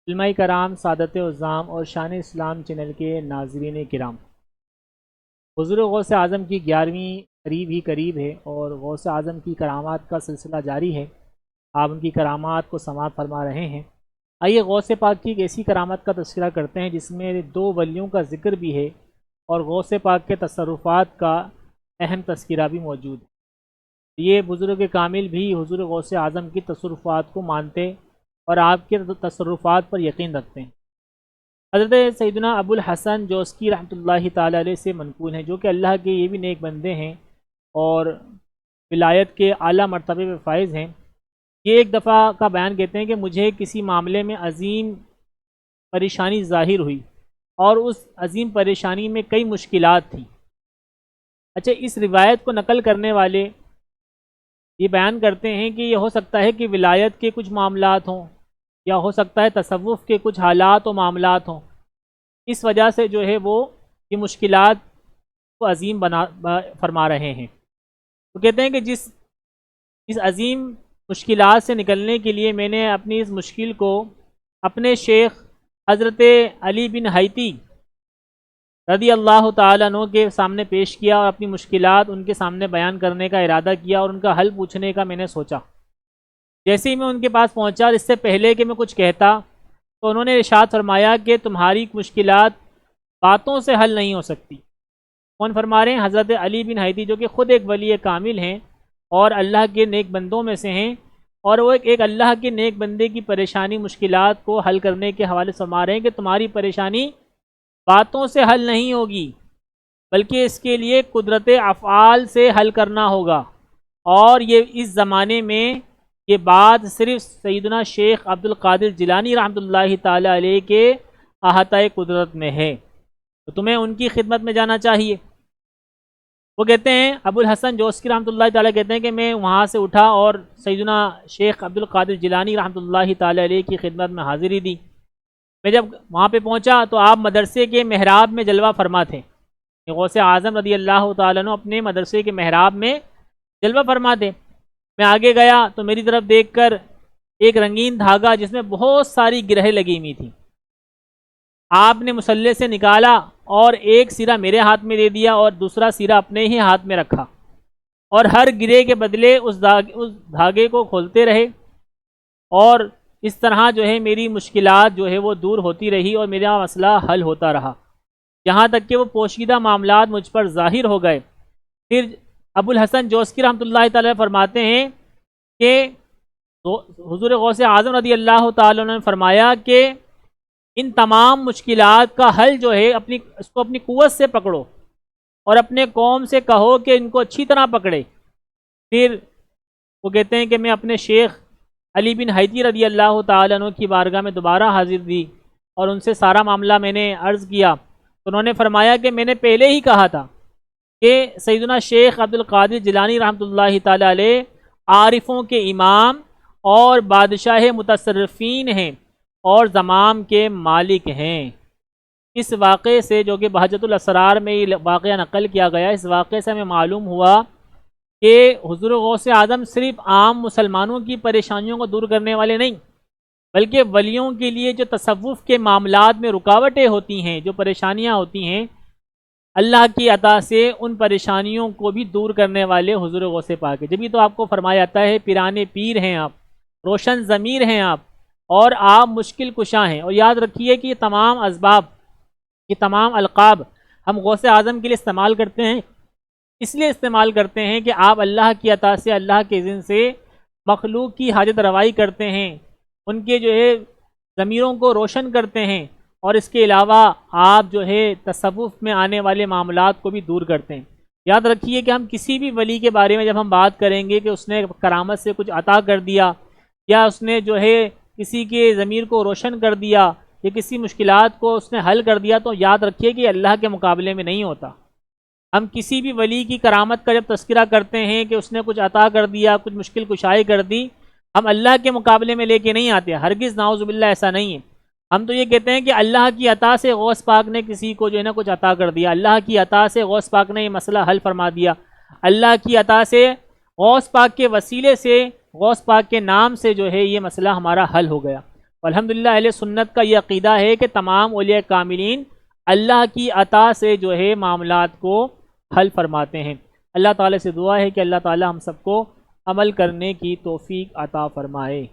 علماء کرام، سعادت عظام اور شان اسلام چینل کے ناظرین کرام، حضور غوث اعظم کی 11ویں قریب ہی قریب ہے اور غوث اعظم کی کرامات کا سلسلہ جاری ہے۔ آپ ان کی کرامات کو سماعت فرما رہے ہیں۔ آئیے غوث پاک کی ایک ایسی کرامت کا تذکرہ کرتے ہیں جس میں 2 ولیوں کا ذکر بھی ہے اور غوث پاک کے تصرفات کا اہم تذکرہ بھی موجود ہے۔ یہ بزرگ کامل بھی حضور غوث اعظم کی تصرفات کو مانتے اور آپ کے تصرفات پر یقین رکھتے ہیں۔ حضرت سیدنا ابو الحسن جوسکی رحمۃ اللہ تعالی علیہ سے منقول ہیں، جو کہ اللہ کے یہ بھی نیک بندے ہیں اور ولایت کے اعلیٰ مرتبے میں فائز ہیں۔ یہ ایک دفعہ کا بیان کہتے ہیں کہ مجھے کسی معاملے میں عظیم پریشانی ظاہر ہوئی اور اس عظیم پریشانی میں کئی مشکلات تھیں۔ اچھا، اس روایت کو نقل کرنے والے یہ بیان کرتے ہیں کہ یہ ہو سکتا ہے کہ ولایت کے کچھ معاملات ہوں یا ہو سکتا ہے تصوف کے کچھ حالات و معاملات ہوں، اس وجہ سے جو ہے وہ یہ مشکلات کو عظیم فرما رہے ہیں۔ تو کہتے ہیں کہ اس عظیم مشکلات سے نکلنے کے لیے میں نے اپنی اس مشکل کو اپنے شیخ حضرت علی بن حیتی رضی اللہ تعالیٰ عنہ کے سامنے پیش کیا اور اپنی مشکلات ان کے سامنے بیان کرنے کا ارادہ کیا اور ان کا حل پوچھنے کا میں نے سوچا۔ جیسے ہی میں ان کے پاس پہنچا اور اس سے پہلے کہ میں کچھ کہتا تو انہوں نے ارشاد فرمایا کہ تمہاری مشکلات باتوں سے حل نہیں ہو سکتی۔ کون فرما رہے ہیں؟ حضرت علی بن حیتی، جو کہ خود ایک ولی کامل ہیں اور اللہ کے نیک بندوں میں سے ہیں، اور وہ ایک اللہ کے نیک بندے کی پریشانی مشکلات کو حل کرنے کے حوالے سے فرما رہے ہیں کہ تمہاری پریشانی باتوں سے حل نہیں ہوگی، بلکہ اس کے لیے قدرت افعال سے حل کرنا ہوگا۔ اور یہ اس زمانے میں یہ بات صرف سیدنا شیخ عبد القادر جیلانی رحمۃ اللہ تعالی علیہ کے احاطہ قدرت میں ہے، تو تمہیں ان کی خدمت میں جانا چاہیے۔ وہ کہتے ہیں، ابو الحسن جوسکی رحمۃ اللہ تعالی کہتے ہیں کہ میں وہاں سے اٹھا اور سیدنا شیخ عبد القادر جیلانی رحمۃ اللہ تعالی علیہ کی خدمت میں حاضری دی۔ میں جب وہاں پہ پہنچا تو آپ مدرسے کے محراب میں جلوہ فرما تھے۔ غوث اعظم رضی اللہ تعالیٰ عنہ اپنے مدرسے کے محراب میں جلوہ فرما تھے۔ میں آگے گیا تو میری طرف دیکھ کر ایک رنگین دھاگا جس میں بہت ساری گرہیں لگی ہوئی تھیں، آپ نے مصلے سے نکالا اور ایک سرا میرے ہاتھ میں دے دیا اور دوسرا سرا اپنے ہی ہاتھ میں رکھا، اور ہر گرے کے بدلے اس دھاگے کو کھولتے رہے، اور اس طرح جو ہے میری مشکلات جو ہے وہ دور ہوتی رہی اور میرا مسئلہ حل ہوتا رہا، یہاں تک کہ وہ پوشیدہ معاملات مجھ پر ظاہر ہو گئے۔ پھر ابو الحسن جوسکی رحمۃ اللہ تعالی فرماتے ہیں کہ حضور غوث اعظم رضی اللہ تعالیٰ نے فرمایا کہ ان تمام مشکلات کا حل جو ہے اس کو اپنی قوت سے پکڑو اور اپنے قوم سے کہو کہ ان کو اچھی طرح پکڑے۔ پھر وہ کہتے ہیں کہ میں اپنے شیخ علی بن حیتی رضی اللہ تعالیٰ عنہ کی بارگاہ میں دوبارہ حاضر دی اور ان سے سارا معاملہ میں نے عرض کیا، تو انہوں نے فرمایا کہ میں نے پہلے ہی کہا تھا کہ سیدنا شیخ عبد القادر جیلانی رحمۃ اللہ تعالی علیہ عارفوں کے امام اور بادشاہ متصرفین ہیں اور زمام کے مالک ہیں۔ اس واقعے سے، جو کہ بہجت الاسرار میں یہ واقعہ نقل کیا گیا، اس واقعے سے ہمیں معلوم ہوا کہ حضور غوث اعظم صرف عام مسلمانوں کی پریشانیوں کو دور کرنے والے نہیں، بلکہ ولیوں کے لیے جو تصوف کے معاملات میں رکاوٹیں ہوتی ہیں، جو پریشانیاں ہوتی ہیں، اللہ کی عطا سے ان پریشانیوں کو بھی دور کرنے والے حضور غوث پاک ہے۔ جبھی تو آپ کو فرمایا جاتا ہے پیرانے پیر ہیں آپ، روشن ضمیر ہیں آپ، اور آپ مشکل کشاں ہیں۔ اور یاد رکھیے کہ یہ تمام اسباب، یہ تمام القاب ہم غوث اعظم کے لیے استعمال کرتے ہیں، اس لیے استعمال کرتے ہیں کہ آپ اللہ کی عطا سے، اللہ کے اذن سے مخلوق کی حاجت روائی کرتے ہیں، ان کے جو ہے ضمیروں کو روشن کرتے ہیں، اور اس کے علاوہ آپ جو ہے تصوف میں آنے والے معاملات کو بھی دور کرتے ہیں۔ یاد رکھیے کہ ہم کسی بھی ولی کے بارے میں جب ہم بات کریں گے کہ اس نے کرامت سے کچھ عطا کر دیا، یا اس نے جو ہے کسی کے ضمیر کو روشن کر دیا، یا کسی مشکلات کو اس نے حل کر دیا، تو یاد رکھیے کہ اللہ کے مقابلے میں نہیں ہوتا۔ ہم کسی بھی ولی کی کرامت کا جب تذکرہ کرتے ہیں کہ اس نے کچھ عطا کر دیا، کچھ مشکل کشائی کر دی، ہم اللہ کے مقابلے میں لے کے نہیں آتے، ہرگز نعوذ باللہ ایسا نہیں ہے۔ ہم تو یہ کہتے ہیں کہ اللہ کی عطا سے غوث پاک نے کسی کو جو ہے نا کچھ عطا کر دیا، اللہ کی عطا سے غوث پاک نے یہ مسئلہ حل فرما دیا، اللہ کی عطا سے غوث پاک کے وسیلے سے، غوث پاک کے نام سے جو ہے یہ مسئلہ ہمارا حل ہو گیا۔ الحمدللہ اہل سنت کا یہ عقیدہ ہے کہ تمام اولیاء کاملین اللہ کی عطا سے جو ہے معاملات کو حل فرماتے ہیں۔ اللہ تعالیٰ سے دعا ہے کہ اللہ تعالیٰ ہم سب کو عمل کرنے کی توفیق عطا فرمائے۔